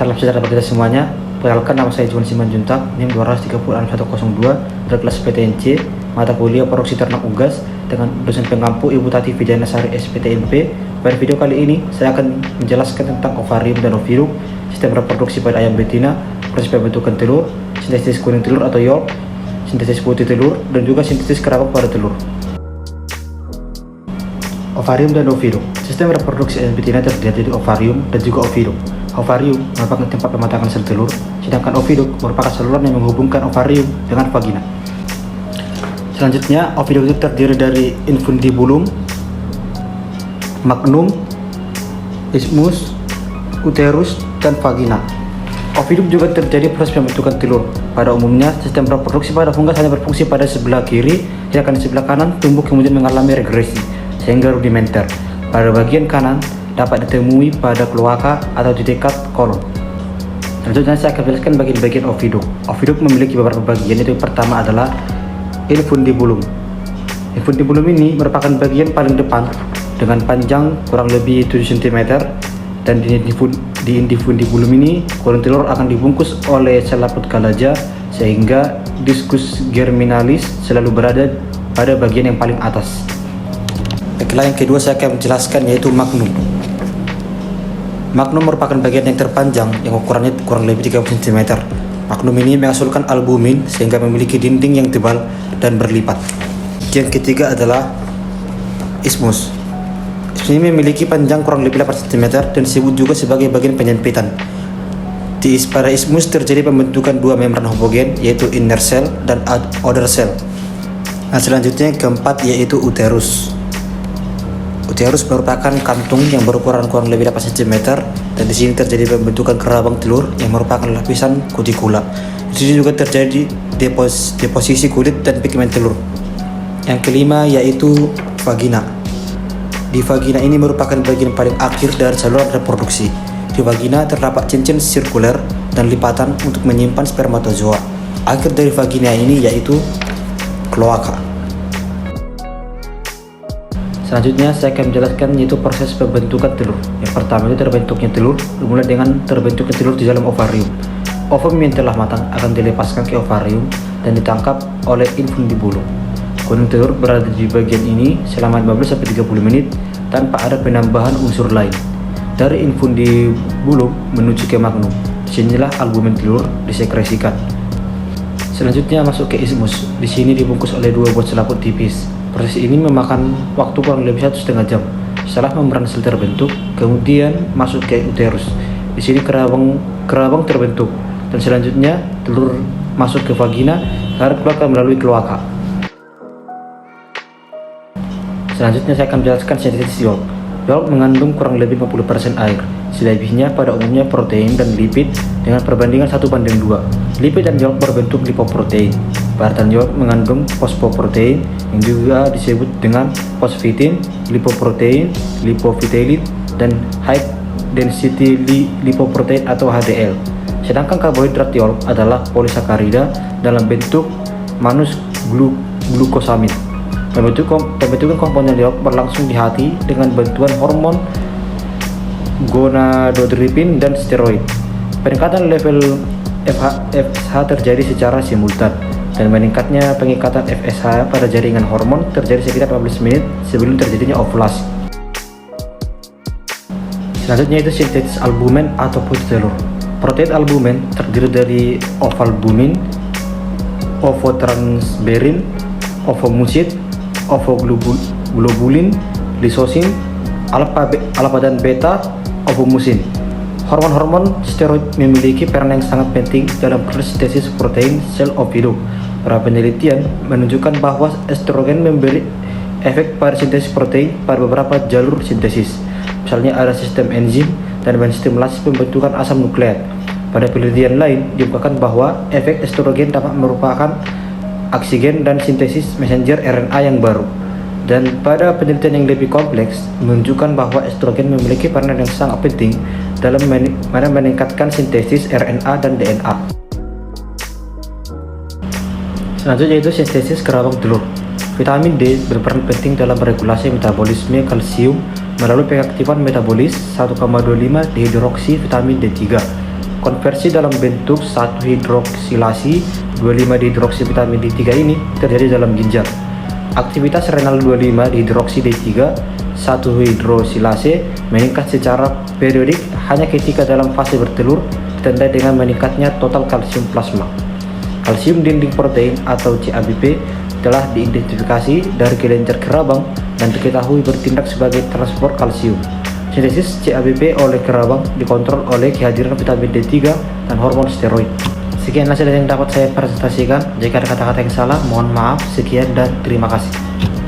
Salam sejahtera bagi kita semuanya. Perkenalkan, nama saya Juan Simanjuntak, NIM 230-102 dari kelas PTNC, mata kuliah Produksi Ternak Unggas dengan dosen pengampu Ibu Tati Wijayanasari SPTMP. Pada video kali ini, saya akan menjelaskan tentang ovarium dan ovidum, sistem reproduksi pada ayam betina, proses pembentukan telur, sintesis kuning telur atau yolk, sintesis putih telur, dan juga sintesis kerabang pada telur. Ovarium dan ovidum. Sistem reproduksi ayam betina terdiri dari ovarium dan juga ovidum. Ovarium merupakan tempat pematangan sel telur, sedangkan ovidum merupakan saluran yang menghubungkan ovarium dengan vagina. Selanjutnya, ovidum itu terdiri dari infundibulum, magnum, isthmus, uterus, dan vagina. Ovidum juga terjadi proses pembentukan telur. Pada umumnya, sistem reproduksi pada fungus hanya berfungsi pada sebelah kiri, sedangkan di sebelah kanan tumbuh kemudian mengalami regresi, sehingga rudimenter. Pada bagian kanan dapat ditemui pada kloaka atau di dekat kolon. Selanjutnya saya akan jelaskan bagian-bagian ovidum. Ovidum memiliki beberapa bagian, yaitu pertama adalah infundibulum. Infundibulum ini merupakan bagian paling depan dengan panjang kurang lebih 7 cm, dan di infundibulum ini kolon telur akan dibungkus oleh selaput galaja sehingga diskus germinalis selalu berada pada bagian yang paling atas. Baiklah, yang kedua saya akan menjelaskan yaitu magnum. Magnum merupakan bagian yang terpanjang yang ukurannya kurang lebih 30 cm. Magnum ini menghasilkan albumin sehingga memiliki dinding yang tebal dan berlipat. Yang ketiga adalah isthmus. Isthmus ini memiliki panjang kurang lebih 8 cm dan disebut juga sebagai bagian penyempitan. Pada isthmus terjadi pembentukan dua membran homogen, yaitu inner cell dan outer cell. Nah, selanjutnya yang keempat yaitu uterus. Uterus merupakan kantung yang berukuran kurang lebih 8 cm, dan di sini terjadi pembentukan kerabang telur yang merupakan lapisan kutikula. Di sini juga terjadi deposisi kulit dan pigmen telur. Yang kelima yaitu vagina. Di vagina ini merupakan bagian paling akhir dari saluran reproduksi. Di vagina terdapat cincin sirkuler dan lipatan untuk menyimpan spermatozoa. Akhir dari vagina ini yaitu kloaka. Selanjutnya saya akan menjelaskan yaitu proses pembentukan telur. Yang pertama itu terbentuknya telur dimulai dengan terbentuknya telur di dalam ovarium. Ovum yang telah matang akan dilepaskan ke ovarium dan ditangkap oleh infundibulum. Kuning telur berada di bagian ini selama 15-30 menit tanpa ada penambahan unsur lain. Dari infundibulum menuju ke magnum. Disinilah albumin telur disekresikan. Selanjutnya masuk ke isthmus. Di sini dibungkus oleh dua buah selaput tipis. Proses ini memakan waktu kurang lebih 1,5 jam. Setelah membran sel terbentuk, kemudian masuk ke uterus. Di sini kerabang terbentuk, dan selanjutnya telur masuk ke vagina lalu keluar melalui kloaka. Selanjutnya saya akan menjelaskan sintesis yolk. Yolk mengandung kurang lebih 50% air. Selebihnya pada umumnya protein dan lipid dengan perbandingan 1:2. Lipid dan yolk berbentuk lipoprotein. Bahan yolk mengandung fosfoprotein yang juga disebut dengan fosfitin, lipoprotein, lipofitelin, dan high density lipoprotein atau HDL. Sedangkan karbohidrat yolk adalah polisakarida dalam bentuk manus glukosamid. Pembentukan komponen yolk berlangsung di hati dengan bantuan hormon gonadotropin dan steroid. Peningkatan level FSH terjadi secara simultan, dan meningkatnya pengikatan FSH pada jaringan hormon terjadi sekitar 15 menit sebelum terjadinya ovulasi. Selanjutnya itu sintesis albumen atau putih telur. Protein albumen terdiri dari ovalbumin, ovotransferin, ovomucin, ovoglobulin, lisosin, alpha dan beta ovomucin. Hormon-hormon steroid memiliki peran yang sangat penting dalam proses sintesis protein sel ovidum. Para penelitian menunjukkan bahwa estrogen memberi efek pada sintesis protein pada beberapa jalur sintesis. Misalnya ada sistem enzim dan menstimulasi pembentukan asam nukleat. Pada penelitian lain dibuktikan bahwa efek estrogen dapat merupakan oksigen dan sintesis messenger RNA yang baru. Dan pada penelitian yang lebih kompleks menunjukkan bahwa estrogen memiliki peran yang sangat penting dalam meningkatkan sintesis RNA dan DNA. Selanjutnya itu sintesis kerabang telur. Vitamin D berperan penting dalam regulasi metabolisme kalsium melalui pengaktifan metabolis 1,25 dihidroksi vitamin D3. Konversi dalam bentuk 1-hidroksilasi 25-dihidroksi vitamin D3 ini terjadi dalam ginjal. Aktivitas renal 25-dihidroksi D3 1-hidrosilase meningkat secara periodik hanya ketika dalam fase bertelur, ditandai dengan meningkatnya total kalsium plasma. Kalsium dinding protein atau CABP telah diidentifikasi dari kelenjar kerabang dan diketahui bertindak sebagai transport kalsium. Sintesis CABP oleh kerabang dikontrol oleh kehadiran vitamin D3 dan hormon steroid. Sekian hasil yang dapat saya presentasikan. Jika ada kata-kata yang salah, mohon maaf. Sekian dan terima kasih.